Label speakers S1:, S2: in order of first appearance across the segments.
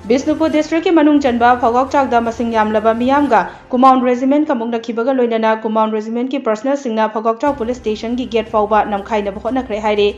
S1: Bishnupur district की मनुंग चनबा फगौचाकदा मसिंग यामलबा मियामगा Kumaon regiment का मुक्नखिबगा लोइनना Kumaon regiment की पर्सनल सिंगना फगौचाक पुलिस स्टेशन की गेट फाउबा नमखाइनबा होटनख्रे हाइरे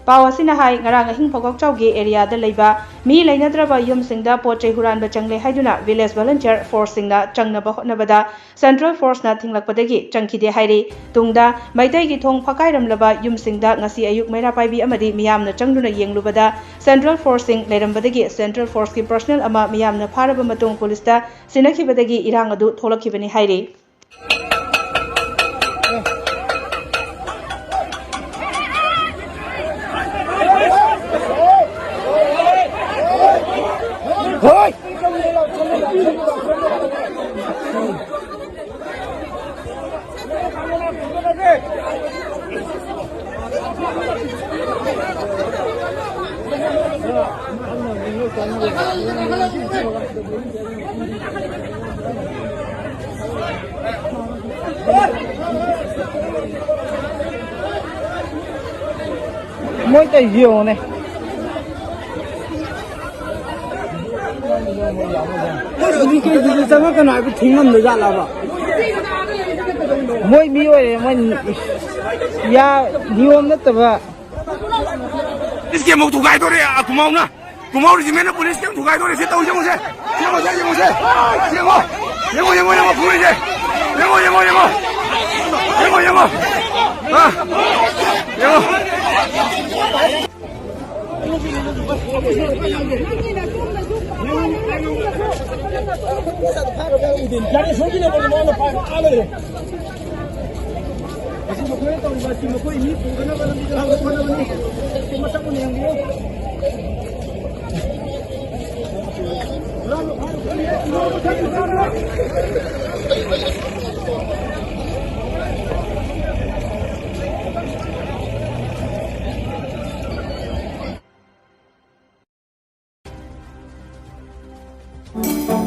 S1: पाव असिना high ngarang ahing phogokchau ge area da leiba mi leinadraba yum singda pochai huranba changle haiduna village volunteer force singna changnaba hotnabada central force na thinglakpadagi changkhide hairi tungda maitai gi thong phakairamlaba yum singda ngasi ayuk maira paibi amadi miyamna changduna yenglubada central force sing leirambadagi central force ki personnel ama miyamna pharaba matung police da sinakhibadagi irang adu tholakhibani hairi
S2: Mỗi tay nhiều này. Đi cái gì sao cái này bị thính ngầm được ra là vậy? Mỗi miêu này mình ya nhiều lắm đó vậy.
S3: इसके मुख ठुकाई तो रे कुमाऊं ना कुमाऊं जी मैंने police के ठुकाई तो रे से तो ये मुझे ये मुझे ये मुझे ये वो ये वो ये वो ये वो पुलिस ये ये वो ये वो ये वो ये वो ये वो हाँ ये वो
S4: Thank you.